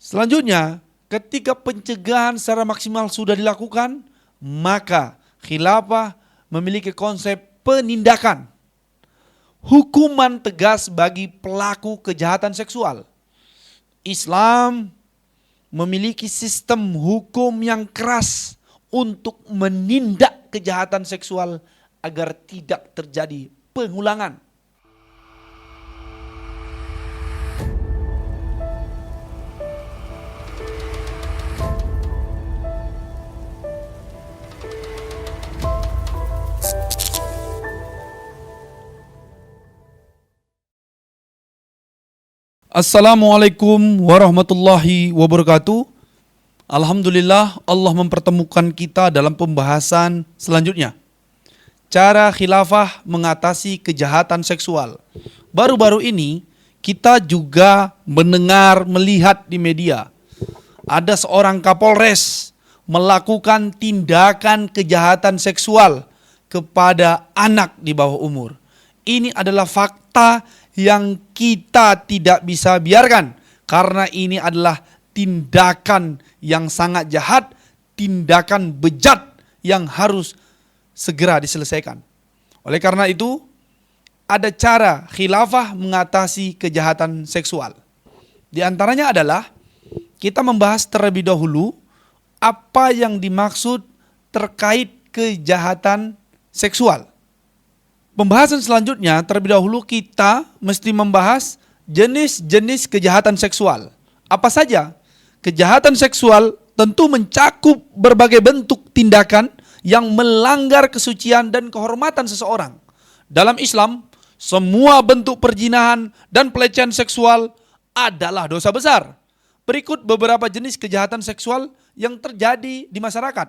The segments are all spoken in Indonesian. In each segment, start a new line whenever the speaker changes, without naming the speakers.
Selanjutnya, ketika pencegahan secara maksimal sudah dilakukan, maka khilafah memiliki konsep penindakan. Hukuman tegas bagi pelaku kejahatan seksual. Islam memiliki sistem hukum yang keras untuk menindak kejahatan seksual agar tidak terjadi pengulangan. Assalamualaikum warahmatullahi wabarakatuh. Alhamdulillah Allah mempertemukan kita dalam pembahasan selanjutnya. Cara khilafah mengatasi kejahatan seksual. Baru-baru ini kita juga mendengar, melihat di media. Ada seorang Kapolres melakukan tindakan kejahatan seksual kepada anak di bawah umur. Ini adalah fakta yang kita tidak bisa biarkan, karena ini adalah tindakan yang sangat jahat, tindakan bejat yang harus segera diselesaikan. Oleh karena itu, ada cara khilafah mengatasi kejahatan seksual. Di antaranya adalah kita membahas terlebih dahulu apa yang dimaksud terkait kejahatan seksual. Pembahasan selanjutnya terlebih dahulu kita mesti membahas jenis-jenis kejahatan seksual. Apa saja? Kejahatan seksual tentu mencakup berbagai bentuk tindakan yang melanggar kesucian dan kehormatan seseorang. Dalam Islam, semua bentuk perzinahan dan pelecehan seksual adalah dosa besar. Berikut beberapa jenis kejahatan seksual yang terjadi di masyarakat.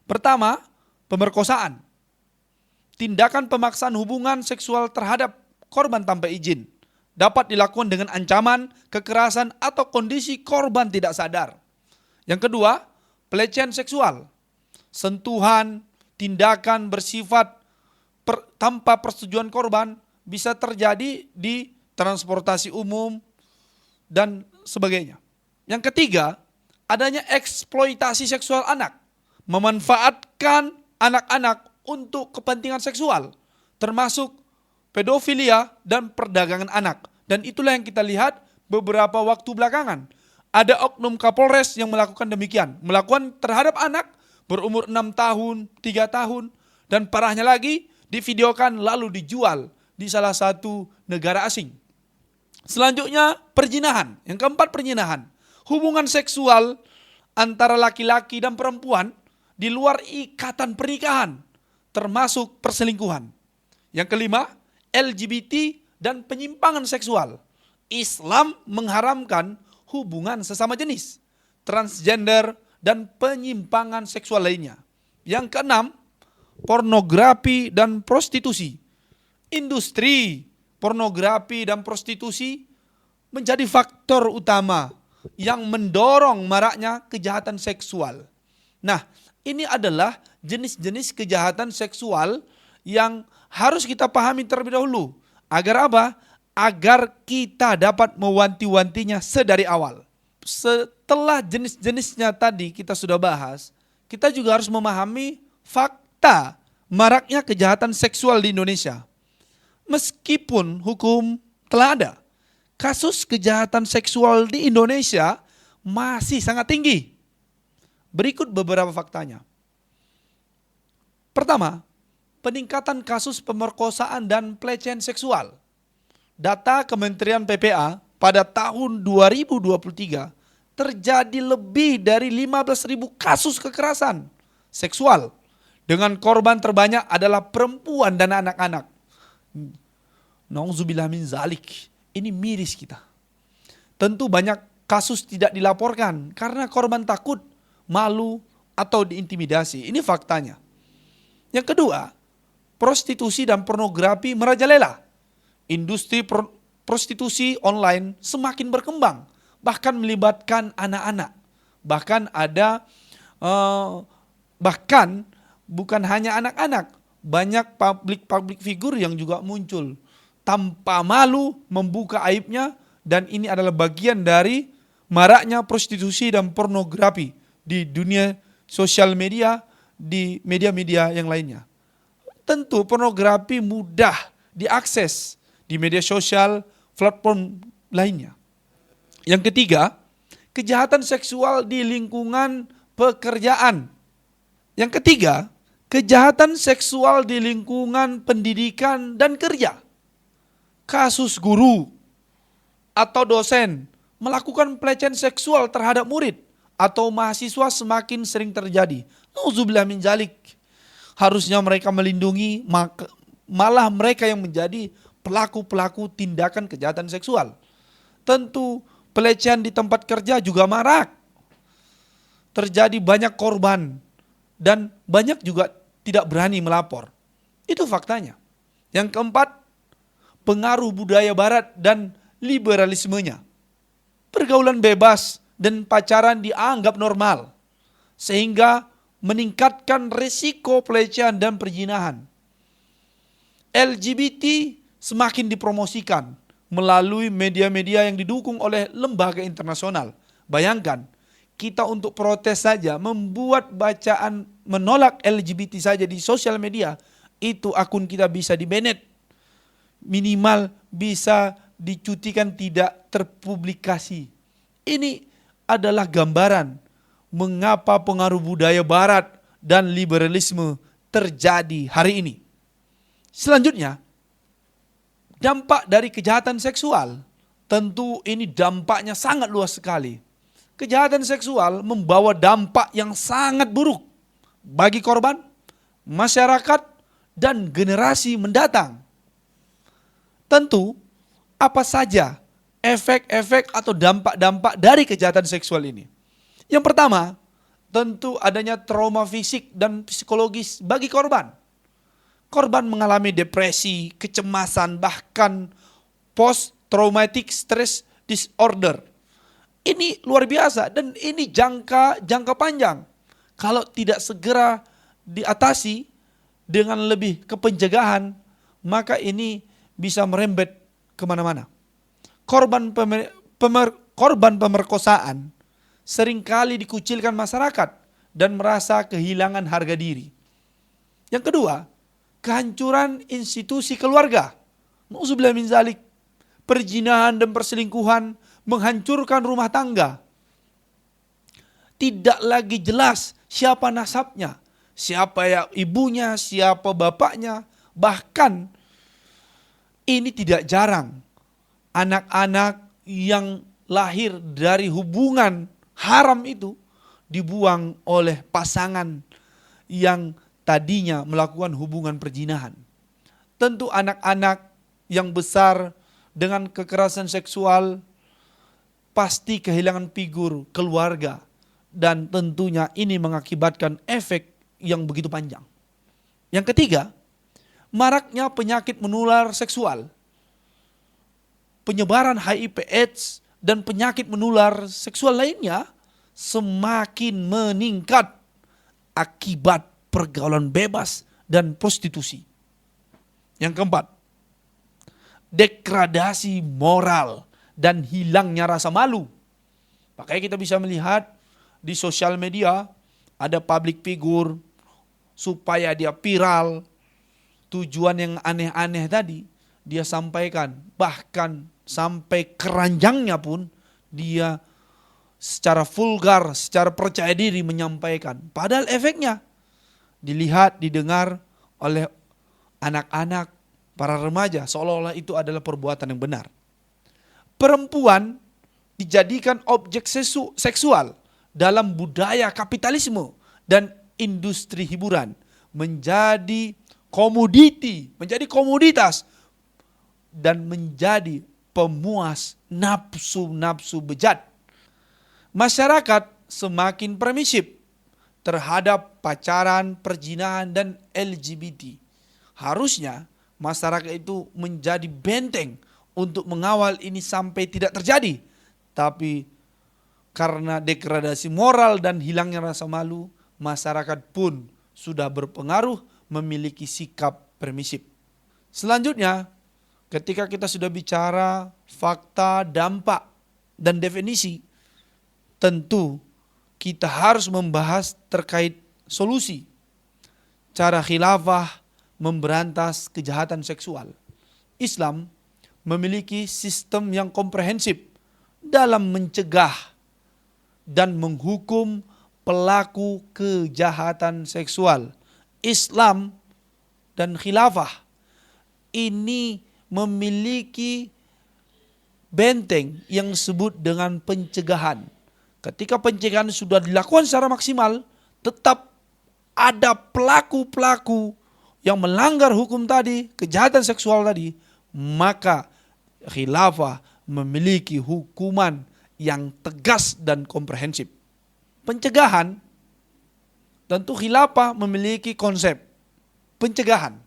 Pertama, pemerkosaan. Tindakan pemaksaan hubungan seksual terhadap korban tanpa izin dapat dilakukan dengan ancaman, kekerasan, atau kondisi korban tidak sadar. Yang kedua, pelecehan seksual. Sentuhan, tindakan bersifat tanpa persetujuan korban bisa terjadi di transportasi umum dan sebagainya. Yang ketiga, adanya eksploitasi seksual anak. Memanfaatkan anak-anak untuk kepentingan seksual, termasuk pedofilia dan perdagangan anak. Dan itulah yang kita lihat beberapa waktu belakangan. Ada oknum Kapolres yang melakukan demikian, melakukan terhadap anak berumur 6 tahun, 3 tahun, dan parahnya lagi divideokan lalu dijual di salah satu negara asing. Selanjutnya perzinahan. Yang keempat, perzinahan. Hubungan seksual antara laki-laki dan perempuan di luar ikatan pernikahan, termasuk perselingkuhan. Yang kelima, LGBT dan penyimpangan seksual. Islam mengharamkan hubungan sesama jenis, transgender, dan penyimpangan seksual lainnya. Yang keenam, pornografi dan prostitusi. Industri pornografi dan prostitusi menjadi faktor utama yang mendorong maraknya kejahatan seksual. Nah, ini adalah jenis-jenis kejahatan seksual yang harus kita pahami terlebih dahulu. Agar apa? Agar kita dapat mewanti-wantinya sedari awal. Setelah jenis-jenisnya tadi kita sudah bahas, kita juga harus memahami fakta maraknya kejahatan seksual di Indonesia. Meskipun hukum telah ada, kasus kejahatan seksual di Indonesia masih sangat tinggi. Berikut beberapa faktanya. Pertama, peningkatan kasus pemerkosaan dan pelecehan seksual. Data Kementerian PPA pada tahun 2023 terjadi lebih dari 15.000 kasus kekerasan seksual. Dengan korban terbanyak adalah perempuan dan anak-anak. Nauzubillah min zalik. Ini miris kita. Tentu banyak kasus tidak dilaporkan karena korban takut, malu, atau diintimidasi. Ini faktanya. Yang kedua, prostitusi dan pornografi merajalela. Industri prostitusi online semakin berkembang, bahkan melibatkan anak-anak. Bahkan ada, bahkan bukan hanya anak-anak, banyak public figure yang juga muncul tanpa malu membuka aibnya, dan ini adalah bagian dari maraknya prostitusi dan pornografi di dunia sosial media, di media-media yang lainnya. Tentu pornografi mudah diakses di media sosial, platform lainnya. Yang ketiga, kejahatan seksual di lingkungan pekerjaan. Yang ketiga, kejahatan seksual di lingkungan pendidikan dan kerja. Kasus guru atau dosen melakukan pelecehan seksual terhadap murid atau mahasiswa semakin sering terjadi. Nauzubillah min dzalik. Harusnya mereka melindungi, malah mereka yang menjadi pelaku-pelaku tindakan kejahatan seksual. Tentu pelecehan di tempat kerja juga marak. Terjadi banyak korban dan banyak juga tidak berani melapor. Itu faktanya. Yang keempat, pengaruh budaya barat dan liberalismenya. Pergaulan bebas dan pacaran dianggap normal, sehingga meningkatkan risiko pelecehan dan perzinahan. LGBT semakin dipromosikan melalui media-media yang didukung oleh lembaga internasional. Bayangkan, kita untuk protes saja, membuat bacaan menolak LGBT saja di sosial media, itu akun kita bisa di-banned. Minimal bisa dicutikan, tidak terpublikasi. Ini adalah gambaran mengapa pengaruh budaya barat dan liberalisme terjadi hari ini. Selanjutnya, dampak dari kejahatan seksual. Tentu ini dampaknya sangat luas sekali. Kejahatan seksual membawa dampak yang sangat buruk bagi korban, masyarakat, dan generasi mendatang. Tentu, apa saja efek-efek atau dampak-dampak dari kejahatan seksual ini? Yang pertama, tentu adanya trauma fisik dan psikologis bagi korban. Korban mengalami depresi, kecemasan, bahkan post-traumatic stress disorder. Ini luar biasa dan ini jangka panjang. Kalau tidak segera diatasi dengan lebih kepencegahan, maka ini bisa merembet kemana-mana. Korban pemerkosaan seringkali dikucilkan masyarakat dan merasa kehilangan harga diri. Yang kedua, kehancuran institusi keluarga. Nauzubillah min dzalik. Perzinahan dan perselingkuhan menghancurkan rumah tangga. Tidak lagi jelas siapa nasabnya, siapa ya ibunya, siapa bapaknya. Bahkan ini tidak jarang anak-anak yang lahir dari hubungan haram itu dibuang oleh pasangan yang tadinya melakukan hubungan perzinahan. Tentu anak-anak yang besar dengan kekerasan seksual pasti kehilangan figur keluarga dan tentunya ini mengakibatkan efek yang begitu panjang. Yang ketiga, maraknya penyakit menular seksual. Penyebaran HIV/AIDS dan penyakit menular seksual lainnya semakin meningkat akibat pergaulan bebas dan prostitusi. Yang keempat, degradasi moral dan hilangnya rasa malu. Makanya kita bisa melihat di sosial media ada public figure supaya dia viral, tujuan yang aneh-aneh tadi dia sampaikan, bahkan sampai keranjangnya pun dia secara vulgar, secara percaya diri menyampaikan. Padahal efeknya dilihat, didengar oleh anak-anak, para remaja, seolah-olah itu adalah perbuatan yang benar. Perempuan dijadikan objek seksual dalam budaya kapitalisme dan industri hiburan, menjadi komoditi, menjadi komoditas, dan menjadi pemuas nafsu-nafsu bejat. Masyarakat semakin permisif terhadap pacaran, perzinahan, dan LGBT. Harusnya masyarakat itu menjadi benteng untuk mengawal ini sampai tidak terjadi. Tapi karena degradasi moral dan hilangnya rasa malu, masyarakat pun sudah berpengaruh memiliki sikap permisif. Selanjutnya, ketika kita sudah bicara fakta, dampak, dan definisi, tentu kita harus membahas terkait solusi cara khilafah memberantas kejahatan seksual. Islam memiliki sistem yang komprehensif dalam mencegah dan menghukum pelaku kejahatan seksual. Islam dan khilafah ini memiliki benteng yang disebut dengan pencegahan. Ketika pencegahan sudah dilakukan secara maksimal, tetap ada pelaku-pelaku yang melanggar hukum tadi, kejahatan seksual tadi, maka khilafah memiliki hukuman yang tegas dan komprehensif. Pencegahan, tentu khilafah memiliki konsep pencegahan.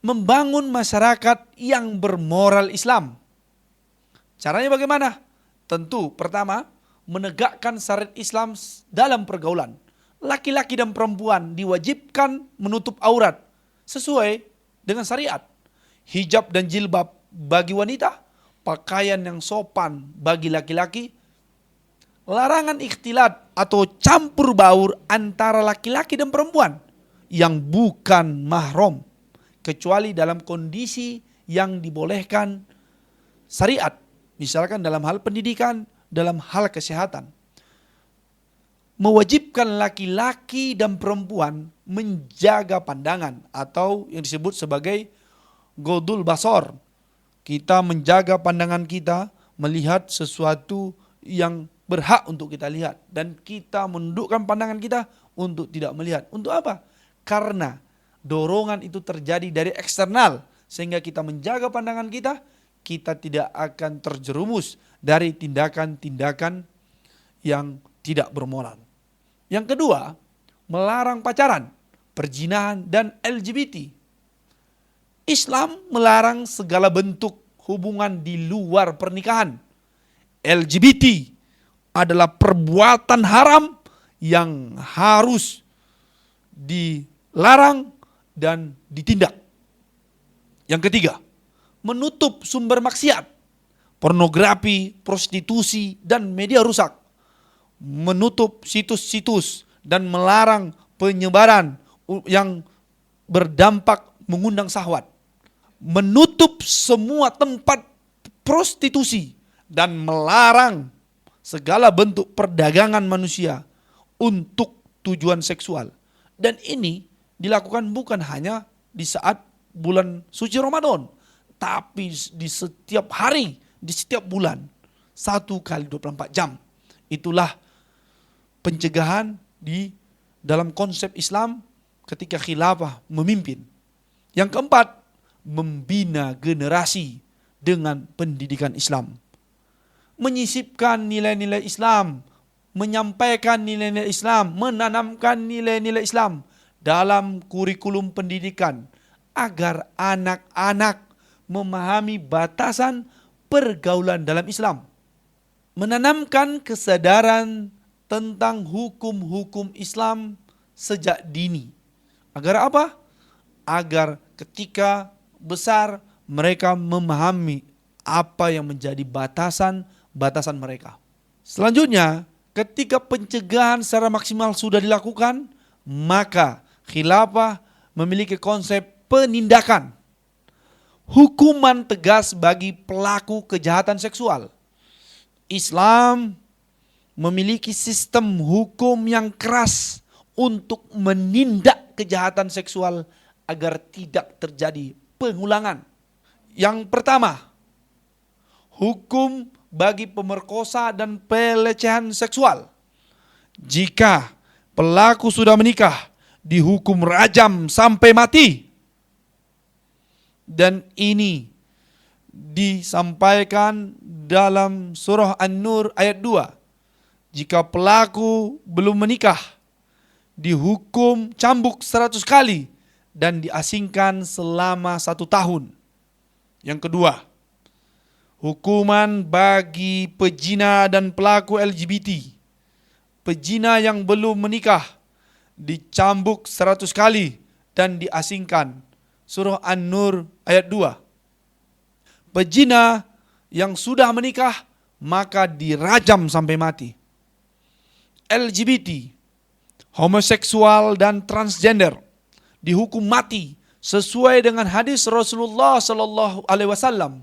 Membangun masyarakat yang bermoral Islam. Caranya bagaimana? Tentu pertama, menegakkan syariat Islam dalam pergaulan. Laki-laki dan perempuan diwajibkan menutup aurat sesuai dengan syariat. Hijab dan jilbab bagi wanita, pakaian yang sopan bagi laki-laki. Larangan ikhtilat atau campur baur antara laki-laki dan perempuan yang bukan mahram, kecuali dalam kondisi yang dibolehkan syariat. Misalkan dalam hal pendidikan, dalam hal kesehatan. Mewajibkan laki-laki dan perempuan menjaga pandangan atau yang disebut sebagai godul basor. Kita menjaga pandangan kita melihat sesuatu yang berhak untuk kita lihat. Dan kita menundukkan pandangan kita untuk tidak melihat. Untuk apa? Karena dorongan itu terjadi dari eksternal. Sehingga kita menjaga pandangan kita, kita tidak akan terjerumus dari tindakan-tindakan yang tidak bermoral. Yang kedua, melarang pacaran, perzinahan, dan LGBT. Islam melarang segala bentuk hubungan di luar pernikahan. LGBT adalah perbuatan haram yang harus dilarang dan ditindak. Yang ketiga, menutup sumber maksiat, pornografi, prostitusi, dan media rusak. Menutup situs-situs dan melarang penyebaran yang berdampak mengundang syahwat. Menutup semua tempat prostitusi dan melarang segala bentuk perdagangan manusia untuk tujuan seksual. Dan ini dilakukan bukan hanya di saat bulan suci Ramadan, tapi di setiap hari, di setiap bulan, 1 kali 24 jam. Itulah pencegahan di dalam konsep Islam ketika khilafah memimpin. Yang keempat, membina generasi dengan pendidikan Islam. Menyisipkan nilai-nilai Islam, menyampaikan nilai-nilai Islam, menanamkan nilai-nilai Islam dalam kurikulum pendidikan agar anak-anak memahami batasan pergaulan dalam Islam. Menanamkan kesadaran tentang hukum-hukum Islam sejak dini. Agar apa? Agar ketika besar mereka memahami apa yang menjadi batasan-batasan mereka. Selanjutnya, ketika pencegahan secara maksimal sudah dilakukan, maka khilafah memiliki konsep penindakan. Hukuman tegas bagi pelaku kejahatan seksual. Islam memiliki sistem hukum yang keras untuk menindak kejahatan seksual agar tidak terjadi pengulangan. Yang pertama, hukum bagi pemerkosa dan pelecehan seksual. Jika pelaku sudah menikah, dihukum rajam sampai mati. Dan ini disampaikan dalam surah An-Nur ayat 2. Jika pelaku belum menikah, dihukum cambuk 100 kali dan diasingkan selama 1 tahun. Yang kedua, hukuman bagi pezina dan pelaku LGBT. Pezina yang belum menikah dicambuk 100 kali dan diasingkan. Surah An-Nur ayat 2. Pezina yang sudah menikah maka dirajam sampai mati. LGBT, homoseksual dan transgender dihukum mati sesuai dengan hadis Rasulullah Sallallahu Alaihi Wasallam.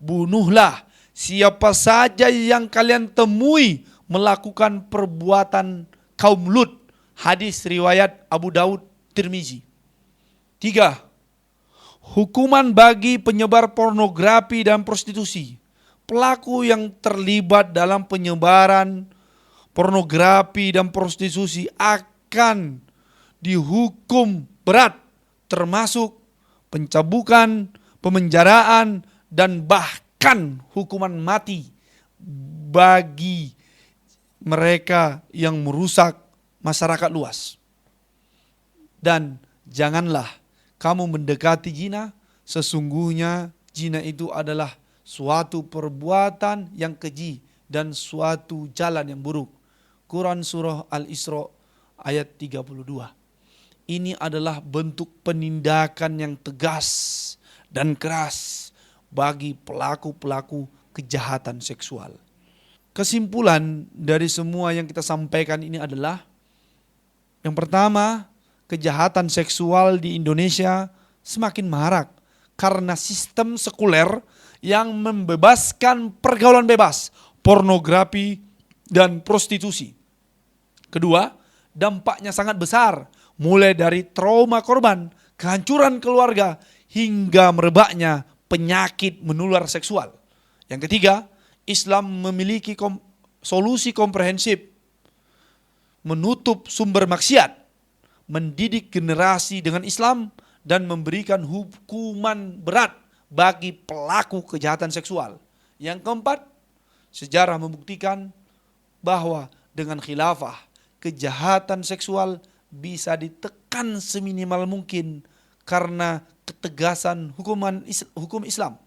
Bunuhlah siapa saja yang kalian temui melakukan perbuatan kaum Lut. Hadis riwayat Abu Daud, Tirmizi. 3. Hukuman bagi penyebar pornografi dan prostitusi. Pelaku yang terlibat dalam penyebaran pornografi dan prostitusi akan dihukum berat, termasuk pencabukan, pemenjaraan, dan bahkan hukuman mati bagi mereka yang merusak masyarakat luas. Dan janganlah kamu mendekati zina, sesungguhnya zina itu adalah suatu perbuatan yang keji dan suatu jalan yang buruk. Quran Surah Al-Isra ayat 32. Ini adalah bentuk penindakan yang tegas dan keras bagi pelaku-pelaku kejahatan seksual. Kesimpulan dari semua yang kita sampaikan ini adalah, yang pertama, kejahatan seksual di Indonesia semakin marak karena sistem sekuler yang membebaskan pergaulan bebas, pornografi, dan prostitusi. Kedua, dampaknya sangat besar, mulai dari trauma korban, kehancuran keluarga, hingga merebaknya penyakit menular seksual. Yang ketiga, Islam memiliki solusi komprehensif, menutup sumber maksiat, mendidik generasi dengan Islam, dan memberikan hukuman berat bagi pelaku kejahatan seksual. Yang keempat, sejarah membuktikan bahwa dengan khilafah, kejahatan seksual bisa ditekan seminimal mungkin karena ketegasan hukum Islam.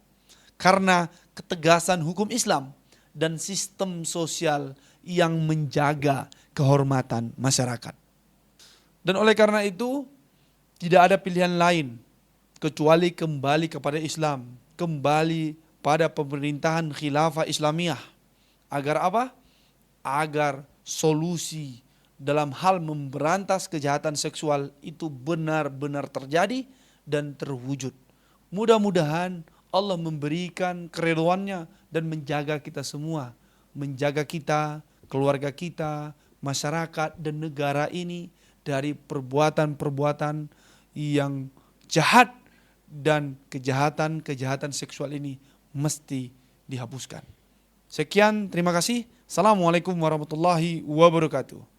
Karena ketegasan hukum Islam dan sistem sosial yang menjaga kehormatan masyarakat. Dan oleh karena itu, tidak ada pilihan lain kecuali kembali kepada Islam, kembali pada pemerintahan khilafah Islamiyah. Agar apa? Agar solusi dalam hal memberantas kejahatan seksual itu benar-benar terjadi dan terwujud. Mudah-mudahan Allah memberikan keridhoannya dan menjaga kita semua, menjaga kita, keluarga kita, masyarakat dan negara ini dari perbuatan-perbuatan yang jahat, dan kejahatan-kejahatan seksual ini mesti dihapuskan. Sekian, terima kasih. Assalamualaikum warahmatullahi wabarakatuh.